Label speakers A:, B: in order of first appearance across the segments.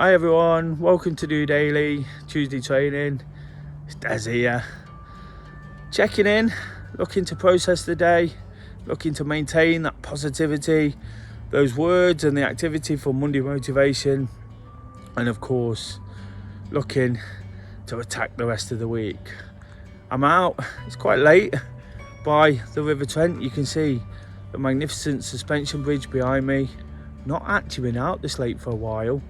A: Hi everyone, welcome to DOdaily Tuesday training. It's Des here. Checking in, looking to process the day, looking to maintain that positivity, those words and the activity for Monday motivation, and of course, looking to attack the rest of the week. I'm out, it's quite late, by the River Trent. You can see the magnificent suspension bridge behind me. Not actually been out this late for a while.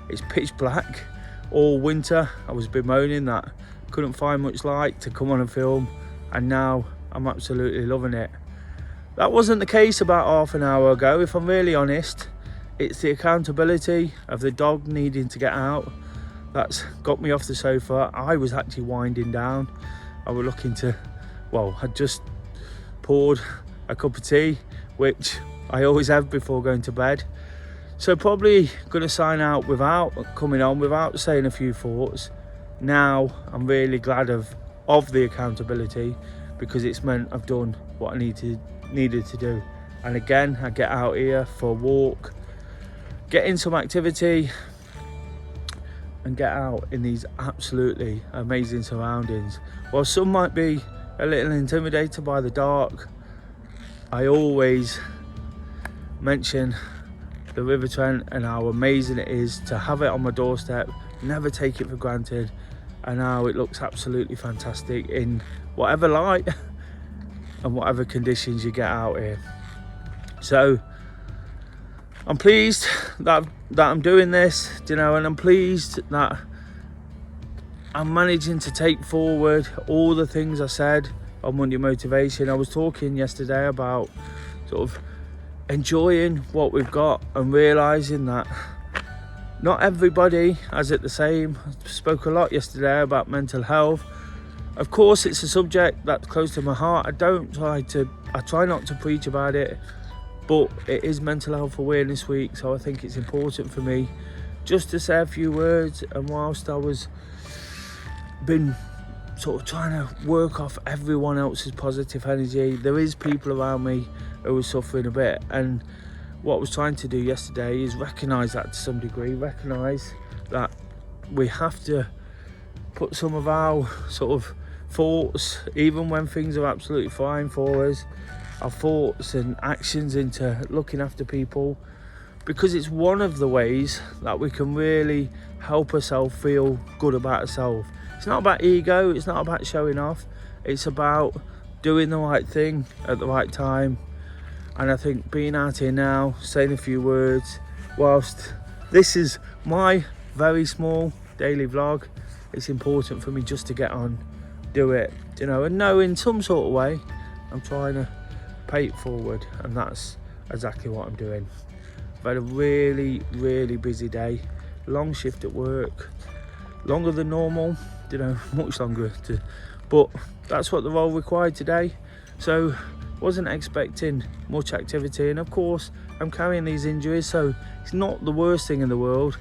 A: It's pitch black all winter. I was bemoaning that couldn't find much light to come on and film, and now I'm absolutely loving it. That wasn't the case about half an hour ago, if I'm really honest. It's the accountability of the dog needing to get out that's got me off the sofa. I was actually winding down. I was looking to, I'd just poured a cup of tea, which I always have before going to bed. So probably going to sign out without coming on, without saying a few thoughts. Now I'm really glad of the accountability, because it's meant I've done what I needed to do. And again, I get out here for a walk, get in some activity, and get out in these absolutely amazing surroundings. While some might be a little intimidated by the dark, I always mention the River Trent and how amazing it is to have it on my doorstep, never take it for granted, and how it looks absolutely fantastic in whatever light and whatever conditions you get out here. So I'm pleased that I'm doing this, and I'm pleased that I'm managing to take forward all the things I said on Monday motivation. I was talking yesterday about sort of enjoying what we've got and realising that not everybody has it the same. I spoke a lot yesterday about mental health. Of course, it's a subject that's close to my heart. I try not to preach about it, but it is Mental Health Awareness Week, so I think it's important for me just to say a few words. And whilst I was been sort of trying to work off everyone else's positive energy, there is people around me who are suffering a bit, and what I was trying to do yesterday is recognise that to some degree, recognise that we have to put some of our sort of thoughts, even when things are absolutely fine for us, our thoughts and actions into looking after people, because it's one of the ways that we can really help ourselves feel good about ourselves. It's not about ego, it's not about showing off, it's about doing the right thing at the right time. And I think being out here now, saying a few words, whilst this is my very small daily vlog, it's important for me just to get on, do it, and know in some sort of way I'm trying to pay it forward, and that's exactly what I'm doing. I've had a really, really busy day, long shift at work, longer than normal, much longer, but that's what the role required today. So wasn't expecting much activity, and of course I'm carrying these injuries, so it's not the worst thing in the world,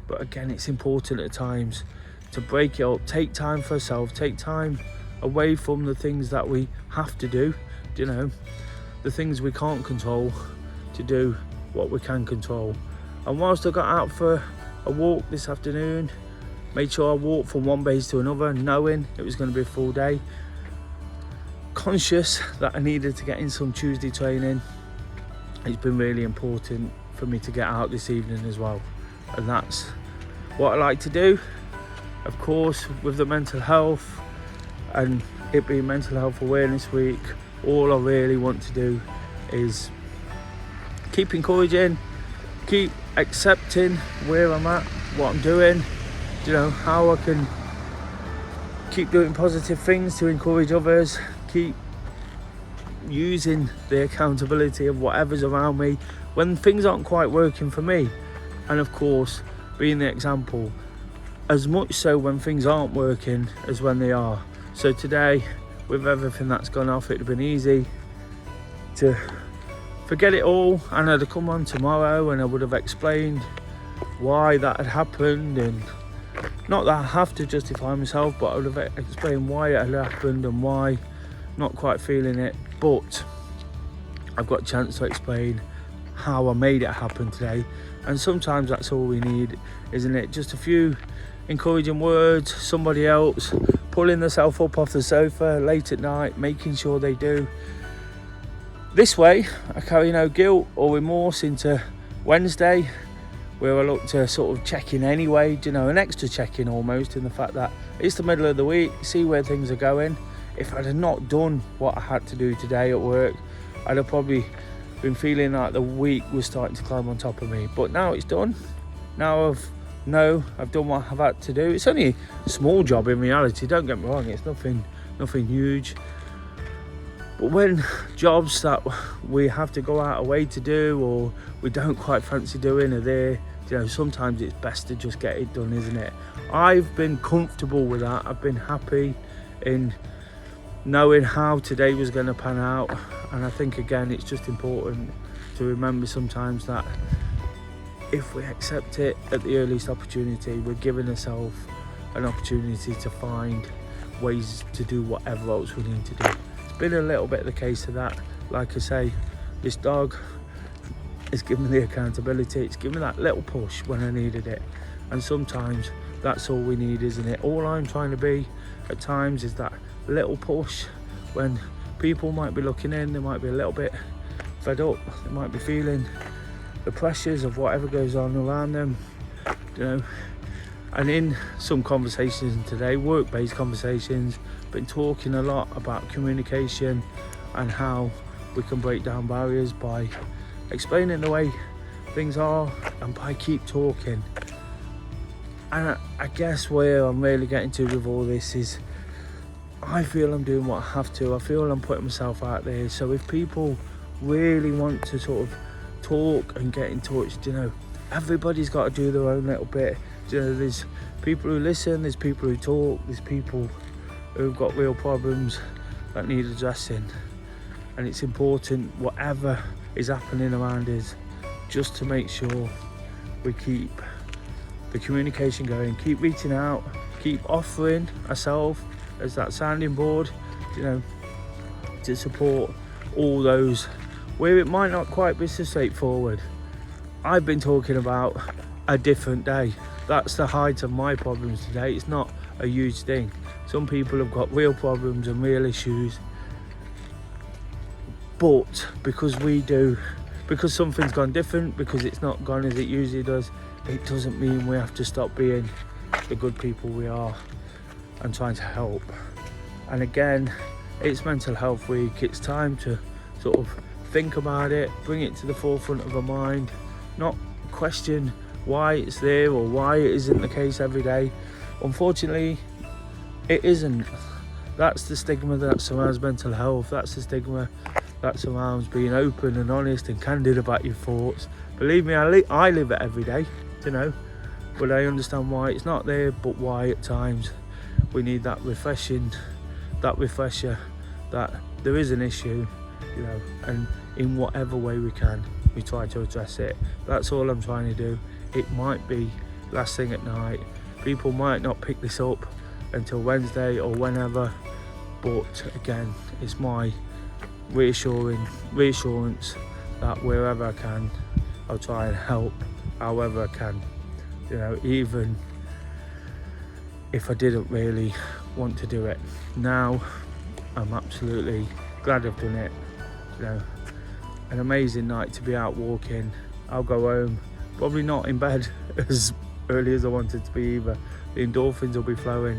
A: but again, it's important at times to break it up, take time for ourselves, take time away from the things that we have to do, the things we can't control, to do what we can control. And whilst I got out for a walk this afternoon, made sure I walked from one base to another, knowing it was going to be a full day, conscious that I needed to get in some Tuesday training. It's been really important for me to get out this evening as well, and that's what I like to do. Of course, with the mental health and it being Mental Health Awareness Week, all I really want to do is keep encouraging, keep accepting where I'm at, what I'm doing, how I can keep doing positive things to encourage others, keep using the accountability of whatever's around me when things aren't quite working for me, and of course being the example, as much so when things aren't working as when they are. So today, with everything that's gone off, it'd have been easy to forget it all, and I'd have come on tomorrow and I would have explained why that had happened, and not that I have to justify myself, but I would have explained why it had happened and why not quite feeling it. But I've got a chance to explain how I made it happen today, And sometimes that's all we need, isn't it? Just a few encouraging words, somebody else pulling themselves up off the sofa late at night, making sure they do. This way, I carry no guilt or remorse into Wednesday, where I look to sort of check in anyway, an extra check in almost, in the fact that it's the middle of the week, see where things are going. If I'd have not done what I had to do today at work, I'd have probably been feeling like the week was starting to climb on top of me. But now it's done. Now I've done what I've had to do. It's only a small job in reality, don't get me wrong, it's nothing huge. But when jobs that we have to go out of way to do, or we don't quite fancy doing, are there, sometimes it's best to just get it done, isn't it? I've been comfortable with that. I've been happy in knowing how today was going to pan out. And I think, again, it's just important to remember sometimes that if we accept it at the earliest opportunity, we're giving ourselves an opportunity to find ways to do whatever else we need to do. It's been a little bit of the case of that. Like I say, this dog has given me the accountability. It's given me that little push when I needed it. And sometimes that's all we need, isn't it? All I'm trying to be at times is that little push when people might be looking in, they might be a little bit fed up, they might be feeling the pressures of whatever goes on around them, And in some conversations today, work-based conversations, been talking a lot about communication and how we can break down barriers by explaining the way things are and by keep talking. And I guess where I'm really getting to with all this is I feel I'm doing what I have to. I feel I'm putting myself out there. So if people really want to sort of talk and get in touch, everybody's got to do their own little bit. There's people who listen, there's people who talk, there's people who've got real problems that need addressing. And it's important, whatever is happening around us, just to make sure we keep the communication going, keep reaching out, keep offering ourselves as that sounding board, to support all those where it might not quite be so straightforward. I've been talking about a different day. That's the height of my problems today. It's not a huge thing. Some people have got real problems and real issues, but because something's gone different, because it's not gone as it usually does, it doesn't mean we have to stop being the good people we are and trying to help. And again, it's Mental Health Week. It's time to sort of think about it, bring it to the forefront of our mind, not question why it's there or why it isn't the case every day. Unfortunately, it isn't. That's the stigma that surrounds mental health. That's the stigma that surrounds being open and honest and candid about your thoughts. Believe me, I live it every day, but I understand why it's not there, but why at times we need that refresher that there is an issue, and in whatever way we can, we try to address it. That's all I'm trying to do. It might be last thing at night. People might not pick this up until Wednesday or whenever, but again, it's my reassurance that wherever I can, I'll try and help however I can. Even if I didn't really want to do it. Now, I'm absolutely glad I've done it. An amazing night to be out walking. I'll go home, probably not in bed as early as I wanted to be either. The endorphins will be flowing,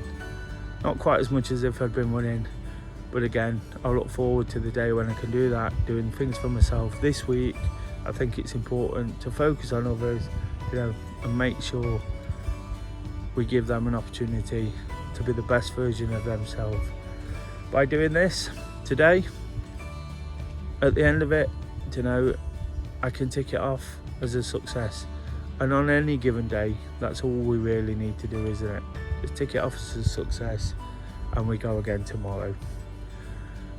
A: not quite as much as if I'd been running, but again, I'll look forward to the day when I can do that, doing things for myself. This week, I think it's important to focus on others, and make sure we give them an opportunity to be the best version of themselves. By doing this today, at the end of it, I can tick it off as a success. And on any given day, that's all we really need to do, isn't it? Just tick it off as a success, and we go again tomorrow.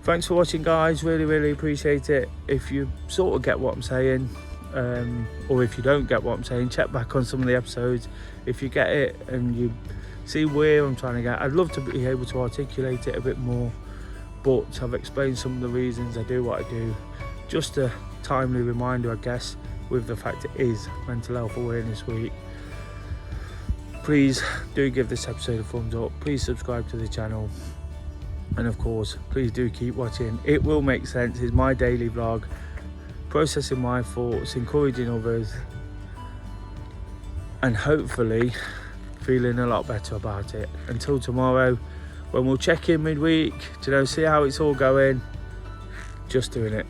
A: Thanks for watching, guys. Really appreciate it. If you sort of get what I'm saying, or if you don't get what I'm saying, check back on some of the episodes. If you get it and you see where I'm trying to get, I'd love to be able to articulate it a bit more, but I've explained some of the reasons I do what I do. Just a timely reminder, I guess, with the fact it is Mental Health Awareness Week. Please do give this episode a thumbs up, please subscribe to the channel, and of course please do keep watching. It will make sense. It's my daily vlog, processing my thoughts, encouraging others, and hopefully feeling a lot better about it. Until tomorrow, when we'll check in midweek to see how it's all going. Just doing it.